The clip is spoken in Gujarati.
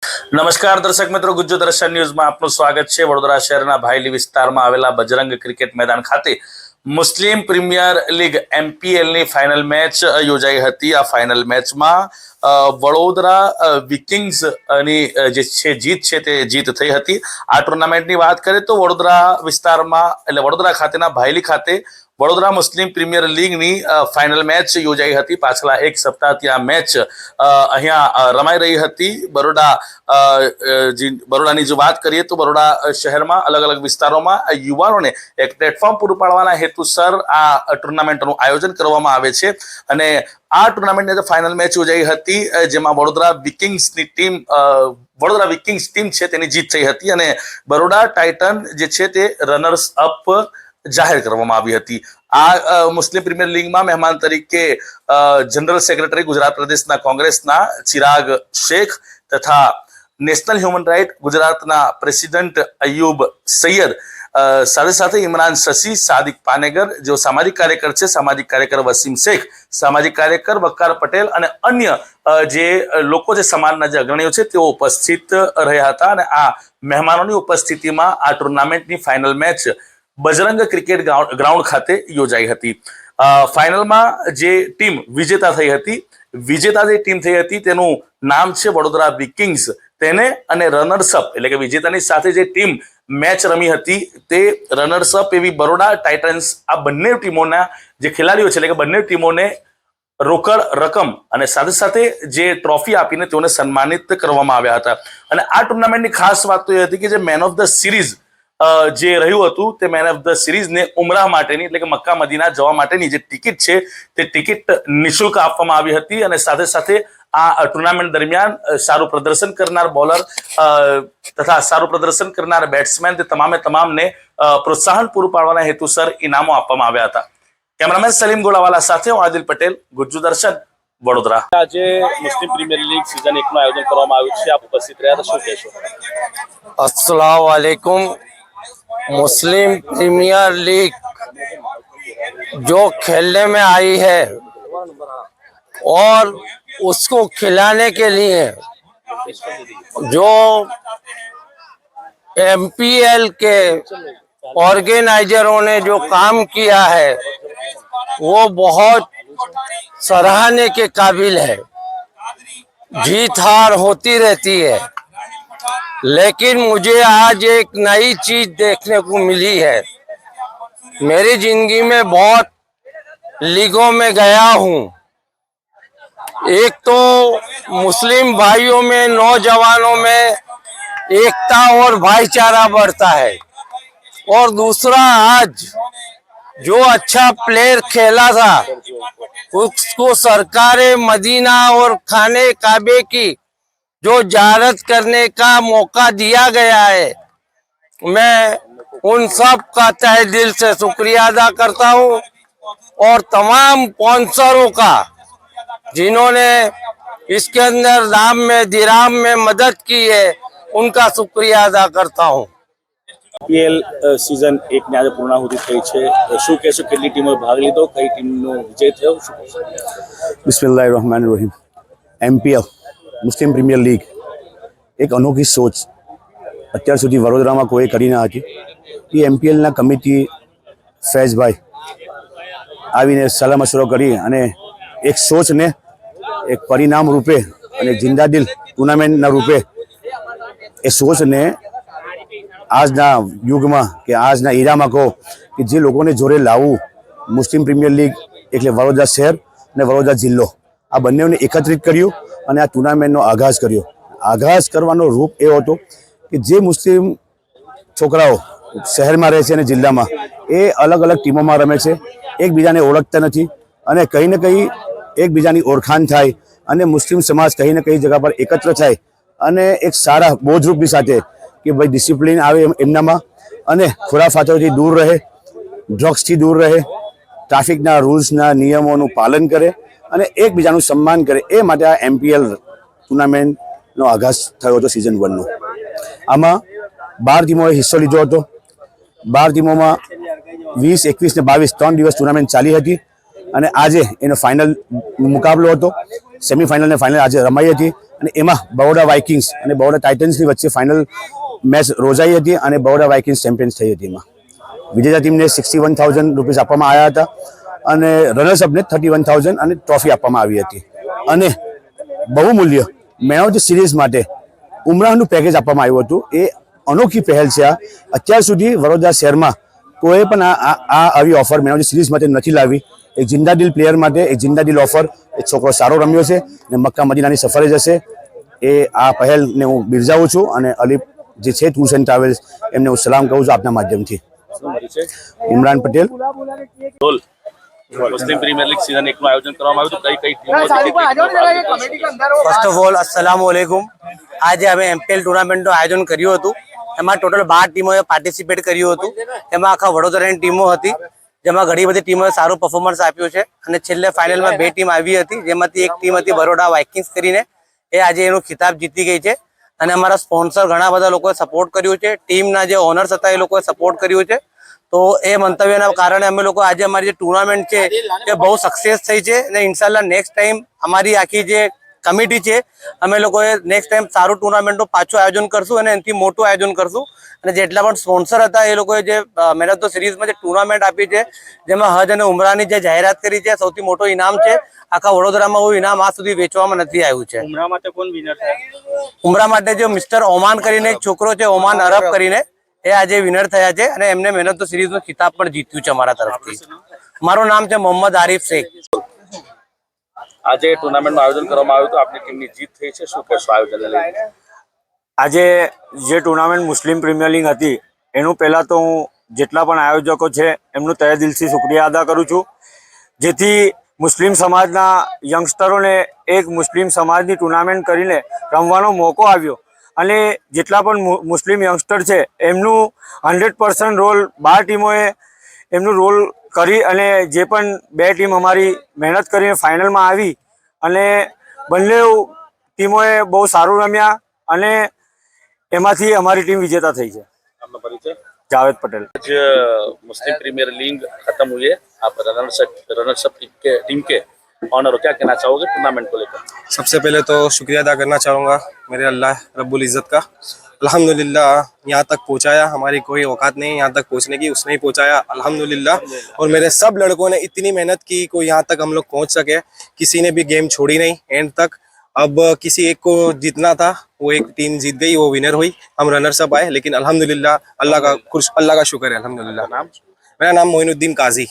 નમસ્કાર દર્શક મિત્રો, ગુજ્જુ દર્શન ન્યૂઝમાં આપનું સ્વાગત છે। વડોદરા શહેરના ભાયલી વિસ્તારમાં આવેલા બજરંગ ક્રિકેટ મેદાન ખાતે મુસ્લિમ પ્રીમિયર લીગ MPLની ફાઇનલ મેચ યોજાઈ હતી। આ ફાઇનલ મેચમાં વડોદરા વિકિંગ્સની જે છે જીત છે તે જીત થઈ હતી। આ ટુર્નામેન્ટની વાત કરીએ તો વડોદરા વિસ્તારમાં એટલે વડોદરા ખાતેના ભાયલી ખાતે વડોદરા મુસ્લિમ પ્રીમિયર લીગની ફાઇનલ મેચ યોજાઈ હતી। પાછલા એક સપ્તાહથી આ મેચ અહીંયા રમાઈ રહી હતી। બરોડાની જો વાત કરીએ તો બરોડા શહેરમાં અલગ અલગ વિસ્તારોમાં યુવાનોને એક પ્લેટફોર્મ પૂરું પાડવાના હેતુસર આ ટુર્નામેન્ટનું આયોજન કરવામાં આવે છે અને આ ટુર્નામેન્ટની ફાઇનલ મેચ યોજાઈ હતી જેમાં વડોદરા વિકિંગ્સની ટીમ વડોદરા વિકિંગ્સ ટીમ છે તેની જીત થઈ હતી અને બરોડા ટાઇટન જે છે તે રનર્સ અપ જાહેર કરવામાં આવી હતી। આ મુસ્લિમ પ્રીમિયર લીગમાં મહેમાન તરીકે જનરલ સેક્રેટરી ગુજરાત પ્રદેશના કોંગ્રેસના ચિરાગ શેખ તથા નેશનલ હ્યુમન રાઇટ ગુજરાતના પ્રેસિડેન્ટ અયુબ સૈયદ સાથે સાથે ઇમરાન શશી, સાદિક પાનેગર જેઓ સામાજિક કાર્યકર છે, સામાજિક કાર્યકર વસીમ શેખ, સામાજિક કાર્યકર વકાર પટેલ અને અન્ય જે લોકો છે સમાજના જે અગ્રણીઓ છે તેઓ ઉપસ્થિત રહ્યા હતા અને આ મહેમાનોની ઉપસ્થિતિમાં આ ટુર્નામેન્ટની final match Bajrang cricket ground ખાતે યોજાઈ હતી। ફાઇનલમાં જે ટીમ વિજેતા થઈ હતી, વિજેતા જે ટીમ થઈ હતી તેનું નામ છે વડોદરા વિકિંગ્સ। તેને અને રનર્સઅપ એટલે કે વિજેતાની સાથે જે ટીમ મેચ રમી હતી તે રનર્સઅપ એવી બરોડા ટાઇટન્સ, આ બંને ટીમોના જે ખેલાડીઓ છે એટલે કે બંને ટીમોને રોકડ રકમ અને સાથે સાથે જે ટ્રોફી આપીને તેઓને સન્માનિત કરવામાં આવ્યા હતા। અને આ ટુર્નામેન્ટની ખાસ વાત તો એ હતી કે જે મેન ઓફ ધ સિરીઝ જે રહ્યું હતું તે મેન ઓફ ધ સિરીઝને ઉમરાહ માટેની એટલે કે મક્કા મદીના જવા માટેની જે ટિકિટ છે તે ટિકિટ નિઃશુલ્ક આપવામાં આવી હતી અને સાથે સાથે આ ટુર્નામેન્ટ દરમિયાન સારું પ્રદર્શન કરનાર બોલર તથા સારું પ્રદર્શન કરનાર બેટ્સમેન તે તમામને પ્રોત્સાહન પૂરું પાડવાના હેતુસર ઇનામો આપવામાં આવ્યા હતા। કેમેરામેન સલીમ ગોળાવાલા સાથે હું આદિલ પટેલ, ગુજ્જુ દર્શન, વડોદરા। આજે મુસ્લિમ પ્રીમિયર લીગ સીઝન 1 નું આયોજન કરવામાં આવ્યું છે, આપ ઉપસ્થિત રહ્યા તો શું કહેશો? अस्सलाम वालेकुम। मुस्लिम प्रीमियर लीग जो खेलने में आई है और उसको खिलाने के लिए जो MPL के ऑर्गेनाइजरों ने जो काम किया है वो बहुत सराहने के काबिल है। जीत हार होती रहती है लेकिन मुझे आज एक नई चीज देखने को मिली है। मेरी जिंदगी में बहुत लीगों में गया हूँ। एक तो मुस्लिम भाइयों में, नौजवानों में एकता और भाईचारा बढ़ता है और दूसरा आज जो अच्छा प्लेयर खेला था उसको सरकारे मदीना और खाने काबे की जो ज़ियारत करने का मौका दिया गया है, मैं उन सब का तहे दिल से शुक्रिया अदा करता हूँ और तमाम स्पॉन्सरों का जिन्होंने इसके अंदर दाम में दिराम में मदद की है उनका शुक्रिया अदा करता हूँ। IPL સીઝન 1 ની આજે પૂર્ણાહુતિ થઈ છે, શું કહેશો? કેટલી ટીમોએ ભાગ લીધો, કઈ ટીમનો વિજય થયો? बिस्मिल्लाहिर्रहमानिर्रहीम। MPL મુસ્લિમ પ્રીમિયર લીગ એક અનોખી સોચ અત્યાર સુધી વડોદરામાં કોઈ કરી ના હતી। એ MPLના કમિટી ફૈઝભાઈ આવીને સલાહ મશવરો કરી અને એક સોચને એક પરિણામ રૂપે અને જિંદાદિલ ટુર્નામેન્ટના રૂપે એ સોચને આજના યુગમાં કે આજના ઈરામાં કહો કે જે લોકોને જોડે લાવવું, મુસ્લિમ પ્રીમિયર લીગ એટલે વડોદરા શહેર અને વડોદરા જિલ્લો આ બંનેને એકત્રિત કર્યું અને આ ટુર્નામેન્ટનો આગાઝ કર્યો। આગાઝ કરવાનો રૂપ એવો હતો કે જે મુસ્લિમ છોકરાઓ શહેરમાં રહે છે અને જિલ્લામાં એ અલગ અલગ ટીમોમાં રમે છે, એકબીજાને ઓળખતા નથી અને કંઈ ને કંઈ એકબીજાની ઓળખાણ થાય અને મુસ્લિમ સમાજ કંઈ ને કંઈ જગ્યા પર એકત્ર થાય અને એક સારા બોધરૂપની સાથે કે ભાઈ ડિસિપ્લિન આવે એમનામાં અને ખુરાફાતોથી દૂર રહે, ડ્રગ્સથી દૂર રહે, ટ્રાફિકના રૂલ્સના નિયમોનું પાલન કરે અને એકબીજાનું સન્માન કરે। એ માટે આ MPL ટુર્નામેન્ટનો આગાઝ થયો હતો સિઝન 1 નો। આમાં 12 ટીમોએ હિસ્સો લીધો હતો। 12 ટીમોમાં 20, 21 ને 22 3 દિવસ ટુર્નામેન્ટ ચાલી હતી અને આજે એનો ફાઇનલ મુકાબલો હતો। સેમીફાઇનલ ને ફાઇનલ આજે રમાઈ હતી અને એમાં બરોડા વાઇકિંગ્સ અને બરોડા ટાઇટન્સની વચ્ચે ફાઇનલ મેચ રોજાઈ હતી અને બરોડા વાઇકિંગ્સ ચેમ્પિયન્સ થઈ હતી. એમાં વિજેતા ટીમને 61,000 રૂપીસ આપવામાં આવ્યા હતા અને રનર્સઅપને 31,000 અને ટ્રોફી આપવામાં આવી હતી. અને બહુમૂલ્ય મેન ઓફ ધ સિરીઝ માટે ઉમરાહનું પેકેજ આપવામાં આવ્યું હતું. એ અનોખી પહેલ છે. અત્યાર સુધી વડોદરા શહેરમાં કોઈ પણ આવી offer man of the series માટે નથી લાવી. એક જિંદા દિલ પ્લેયર માટે એક જિંદા દિલ ઓફર. એ છોકરો સારો રમ્યો છે અને મક્કા મદીનાની સફરે જશે. એ આ પહેલને હું બિરજાવું છું અને અલીફ જે છે ટૂર્સ એન્ડ ટ્રાવેલ્સ એમને હું સલામ કહું છું આપના માધ્યમથી. ઇમરાન પટેલ. મુસ્લિમ પ્રીમિયર લીગ સીઝન 1 નું આયોજન કરવામાં આવ્યું હતું. કઈ કઈ ટીમો ફર્સ્ટ ઓફ ઓલ અસલામુ અલૈકુમ. આજે અમે એમપીએલ ટુર્નામેન્ટનું આયોજન કર્યું હતું. એમાં ટોટલ 12 ટીમોએ પાર્ટિસિપેટ કર્યું હતું. એમાં આખા વડોદરાની ટીમો હતી, જેમાં ઘણી બધી ટીમોએ સારું પરફોર્મન્સ આપ્યું છે. અને છેલ્લે ફાઇનલમાં 2 ટીમ આવી હતી, જેમાંથી એક ટીમ હતી બરોડા વાઇકિંગ્સ કરીને. એ આજે એનો ખિતાબ જીતી ગઈ છે. અને અમારા સ્પોન્સર ઘણા બધા લોકોએ સપોર્ટ કર્યું છે. ટીમના જે ઓનર્સ હતા એ લોકોએ સપોર્ટ કર્યું છે. તો એ મંતવ્યના કારણે અમે લોકો આજે અમારી જે ટુર્નામેન્ટ છે એ બહુ સક્સેસ થઈ છે. અને ઇન્શાલ્લાહ નેક્સ્ટ ટાઈમ અમારી આખી જે કમિટી છે અમે લોકોએ નેક્સ્ટ ટાઈમ સારું ટુર્નામેન્ટનું પાછું આયોજન કરશું અને એનાથી મોટું આયોજન કરશું. અને જેટલા પણ સ્પોન્સર હતા એ લોકોએ જે મેન ઓફ ધ સિરીઝમાં જે ટુર્નામેન્ટ આપી છે, જેમાં હજ અને ઉમરાની જે જાહેરાત કરી છે, સૌથી મોટો ઇનામ છે. આખા વડોદરામાં એવું ઇનામ આજ સુધી વેચવામાં નથી આવ્યું છે. ઉમરા માટે કોણ વિનર થયા? ઉમરા માટે જે મિસ્ટર ઓમાન કરીને એક છોકરો છે, ઓમાન અરબ કરીને, એ આજે વિનર થયા છે અને એમને મેન ઓફ ધ સિરીઝનો ખિતાબ પણ જીત્યું છે અમારા તરફથી. મારું નામ છે મોહમ્મદ આરિફ શેખ. આજે ટુર્નામેન્ટનું આયોજન કરવામાં આવ્યું હતું. આપની ટીમની જીત થઈ છે, શું કહેશો આયોજનને લઈને? આજે જે ટુર્નામેન્ટ મુસ્લિમ પ્રીમિયર લીગ હતી એનું પહેલાં તો હું જેટલા પણ આયોજકો છે એમનું તહે દિલથી શુક્રિયા અદા કરું છું, જેથી મુસ્લિમ સમાજના યંગસ્ટરોને એક મુસ્લિમ સમાજની ટુર્નામેન્ટ કરીને રમવાનો મોકો આવ્યો. અને જેટલા પણ મુસ્લિમ યંગસ્ટર છે એમનું 100% રોલ 12 ટીમોએ એમનું રોલ કરી અને જે પણ 2 ટીમ અમારી મહેનત કરીને ફાઇનલમાં આવી અને બંને ટીમોએ બહુ સારું રમ્યા અને એમાંથી અમારી ટીમ विजेता થઈ છે. आपका परिचय? जावेद पटेल. आज मुस्लिम प्रीमियर लीग खत्म हुई है, आप रनर्सअप टीम के ऑनर हो, क्या कहना चाहोगे टूर्नामेंट को लेकर? सबसे पहले तो शुक्रिया अदा करना चाहूँगा मेरे अल्लाह रब्बुल इज़्ज़त का. अल्हम्दुलिल्लाह यहाँ तक पहुँचाया, हमारी कोई औकात नहीं यहाँ तक पहुँचने की, उसने ही पहुँचाया अल्हम्दुलिल्लाह. और मेरे सब लड़कों ने इतनी मेहनत की को यहाँ तक हम लोग पहुँच सके. किसी ने भी गेम छोड़ी नहीं एंड तक. अब किसी एक को जीतना था, वो एक टीम जीत गई, वो विनर हुई, हम रनर्स अप आए. लेकिन अल्हम्दुलिल्लाह अल्लाह का शुक्र है. अल्हम्दुलिल्लाह. नाम? मेरा नाम मोइनुद्दीन काजी.